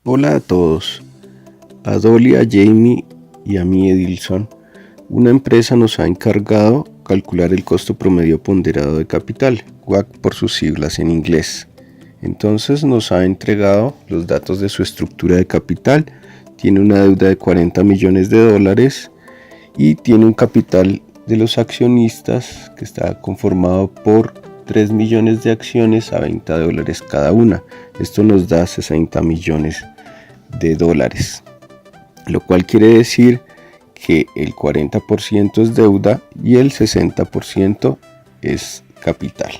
Hola a todos. A Dolly, a Jamie y a mí, Edilson, una empresa nos ha encargado calcular el costo promedio ponderado de capital, WACC por sus siglas en inglés. Entonces nos ha entregado los datos de su estructura de capital. Tiene una deuda de $40 millones y tiene un capital de los accionistas que está conformado por 3 millones de acciones a $20 cada una. Esto nos da $60 millones, lo cual quiere decir que el 40% es deuda y el 60% es capital.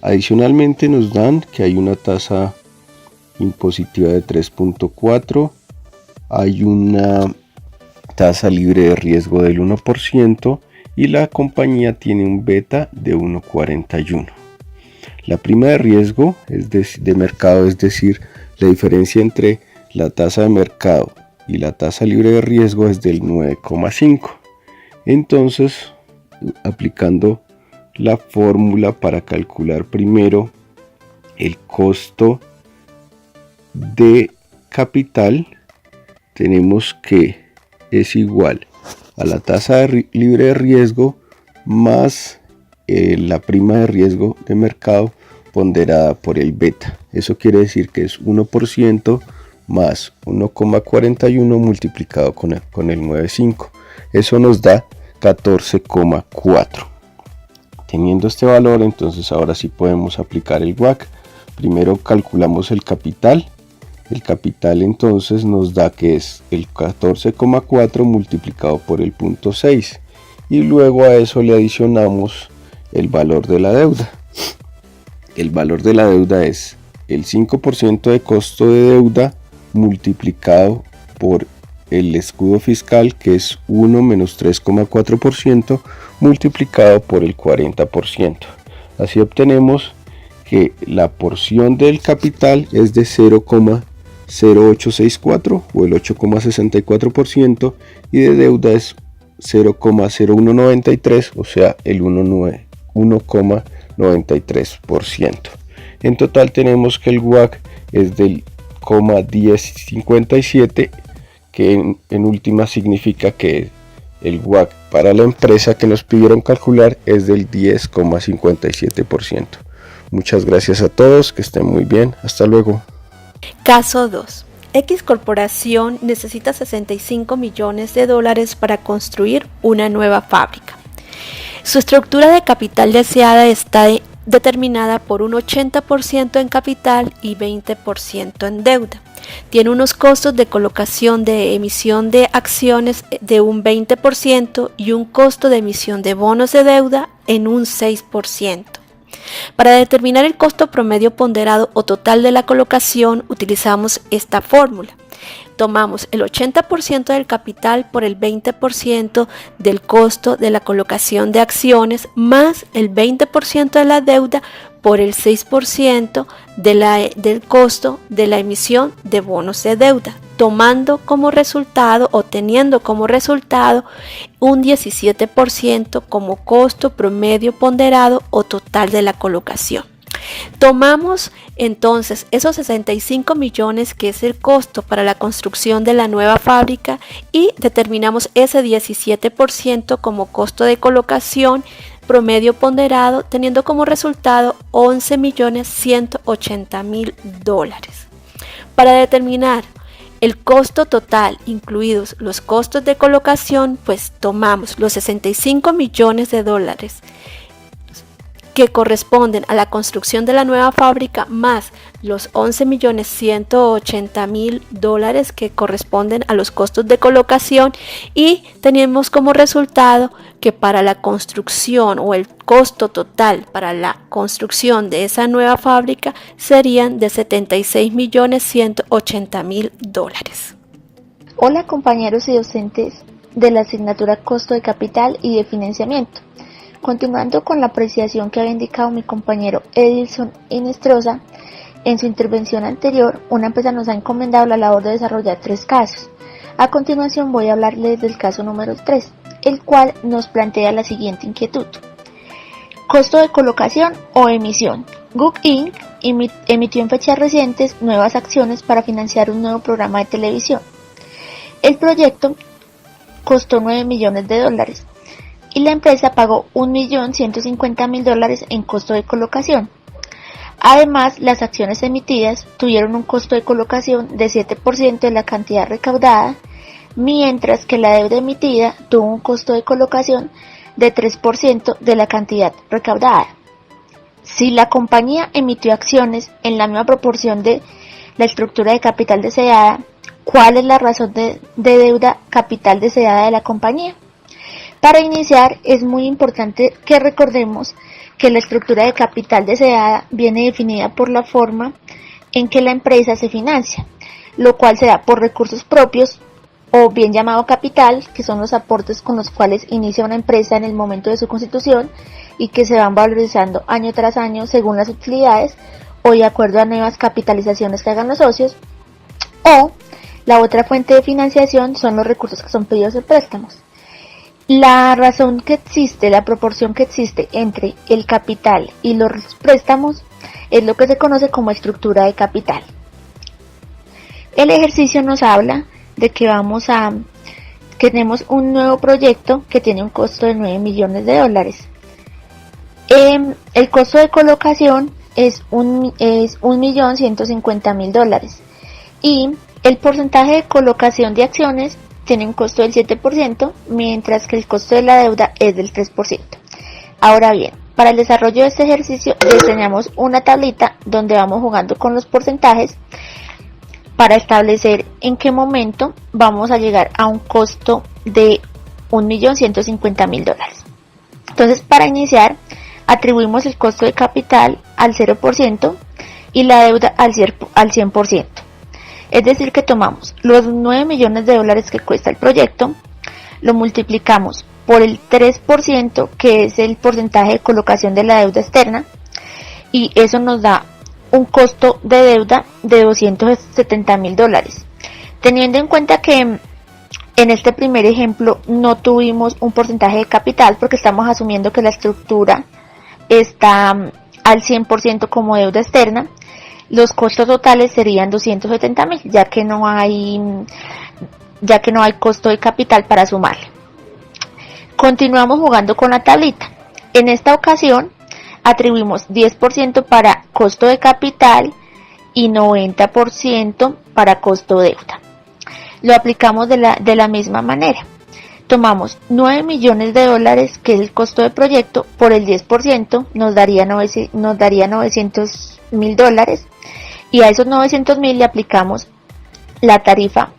Adicionalmente nos dan que hay una tasa impositiva de 3.4, hay una tasa libre de riesgo del 1% y la compañía tiene un beta de 1.41. La prima de riesgo de mercado, es decir, la diferencia entre la tasa de mercado y la tasa libre de riesgo, es del 9.5. Entonces, aplicando la fórmula para calcular primero el costo de capital, tenemos que es igual a la tasa libre de riesgo más la prima de riesgo de mercado ponderada por el beta. Eso quiere decir que es 1% más 1.41 multiplicado con el 9.5. Eso nos da 14.4. Teniendo este valor, entonces ahora sí podemos aplicar el WACC. Primero calculamos el capital. El capital entonces nos da que es el 14.4 multiplicado por el 0.6 y luego a eso le adicionamos el valor de la deuda. El valor de la deuda es el 5% de costo de deuda multiplicado por el escudo fiscal, que es 1 menos 3.4% multiplicado por el 40%. Así obtenemos que la porción del capital es de 0.0864 o el 8.64% y de deuda es 0.0193, o sea el 1.93%. En total tenemos que el WACC es del 0.1057, que en última significa que el WACC para la empresa que nos pidieron calcular es del 10.57%. Muchas gracias a todos, que estén muy bien, hasta luego. Caso 2. X corporación necesita $65 millones para construir una nueva fábrica. Su estructura de capital deseada está determinada por un 80% en capital y 20% en deuda. Tiene unos costos de colocación de emisión de acciones de un 20% y un costo de emisión de bonos de deuda en un 6%. Para determinar el costo promedio ponderado o total de la colocación, utilizamos esta fórmula. Tomamos el 80% del capital por el 20% del costo de la colocación de acciones más el 20% de la deuda por el 6% del costo de la emisión de bonos de deuda, tomando como resultado o teniendo como resultado un 17% como costo promedio ponderado o total de la colocación. Tomamos entonces esos 65 millones que es el costo para la construcción de la nueva fábrica y determinamos ese 17% como costo de colocación promedio ponderado, teniendo como resultado $11.180.000. Para determinar el costo total, incluidos los costos de colocación, pues tomamos los $65 millones que corresponden a la construcción de la nueva fábrica más los $11.180.000 que corresponden a los costos de colocación y tenemos como resultado que para la construcción o el costo total para la construcción de esa nueva fábrica serían de $76.180.000. Hola compañeros y docentes de la asignatura Costo de Capital y de Financiamiento. Continuando con la apreciación que había indicado mi compañero Edilson Inestrosa, en su intervención anterior, una empresa nos ha encomendado la labor de desarrollar 3 casos. A continuación voy a hablarles del caso número 3, el cual nos plantea la siguiente inquietud. Costo de colocación o emisión. GUC Inc. emitió en fechas recientes nuevas acciones para financiar un nuevo programa de televisión. El proyecto costó $9 millones y la empresa pagó $1.150.000 en costo de colocación. Además, las acciones emitidas tuvieron un costo de colocación de 7% de la cantidad recaudada, mientras que la deuda emitida tuvo un costo de colocación de 3% de la cantidad recaudada. Si la compañía emitió acciones en la misma proporción de la estructura de capital deseada, ¿cuál es la razón de deuda capital deseada de la compañía? Para iniciar, es muy importante que recordemos que la estructura de capital deseada viene definida por la forma en que la empresa se financia, lo cual se da por recursos propios o bien llamado capital, que son los aportes con los cuales inicia una empresa en el momento de su constitución y que se van valorizando año tras año según las utilidades o de acuerdo a nuevas capitalizaciones que hagan los socios, o la otra fuente de financiación son los recursos que son pedidos en préstamos. La razón que existe, la proporción que existe entre el capital y los préstamos es lo que se conoce como estructura de capital. El ejercicio nos habla de que tenemos un nuevo proyecto que tiene un costo de $9 millones. El costo de colocación es $1.150.000 y el porcentaje de colocación de acciones tiene un costo del 7%, mientras que el costo de la deuda es del 3%. Ahora bien, para el desarrollo de este ejercicio diseñamos una tablita donde vamos jugando con los porcentajes para establecer en qué momento vamos a llegar a un costo de $1.150.000. Entonces, para iniciar, atribuimos el costo de capital al 0% y la deuda al 100%. Es decir, que tomamos los $9 millones que cuesta el proyecto, lo multiplicamos por el 3%, que es el porcentaje de colocación de la deuda externa, y eso nos da un costo de deuda de $270.000. Teniendo en cuenta que en este primer ejemplo no tuvimos un porcentaje de capital porque estamos asumiendo que la estructura está al 100% como deuda externa, los costos totales serían $270.000, ya que no hay costo de capital para sumarle. Continuamos jugando con la tablita. En esta ocasión atribuimos 10% para costo de capital y 90% para costo de deuda. Lo aplicamos de la misma manera. Tomamos $9 millones, que es el costo del proyecto, por el 10%, nos daría $900.000, y a esos $900.000 le aplicamos la tarifa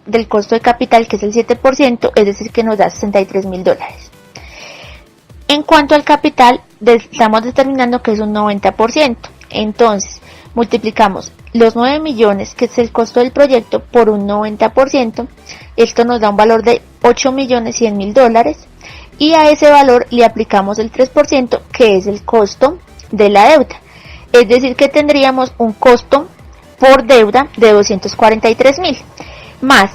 del costo de capital, que es el 7%, es decir, que nos da $63.000. En cuanto al capital, estamos determinando que es un 90%, entonces multiplicamos los 9 millones, que es el costo del proyecto, por un 90%, esto nos da un valor de $8.100.000, y a ese valor le aplicamos el 3%, que es el costo de la deuda. Es decir, que tendríamos un costo por deuda de $243.000, más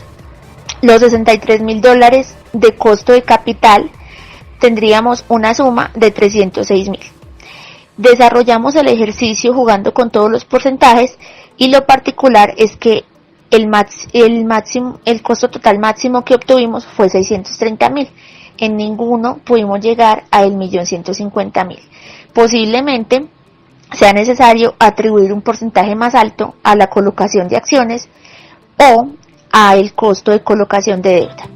los $63.000 de costo de capital, tendríamos una suma de $306.000. Desarrollamos el ejercicio jugando con todos los porcentajes, y lo particular es que el costo total máximo que obtuvimos fue $630.000. En ninguno pudimos llegar a el $1.150.000. Posiblemente sea necesario atribuir un porcentaje más alto a la colocación de acciones o a el costo de colocación de deuda.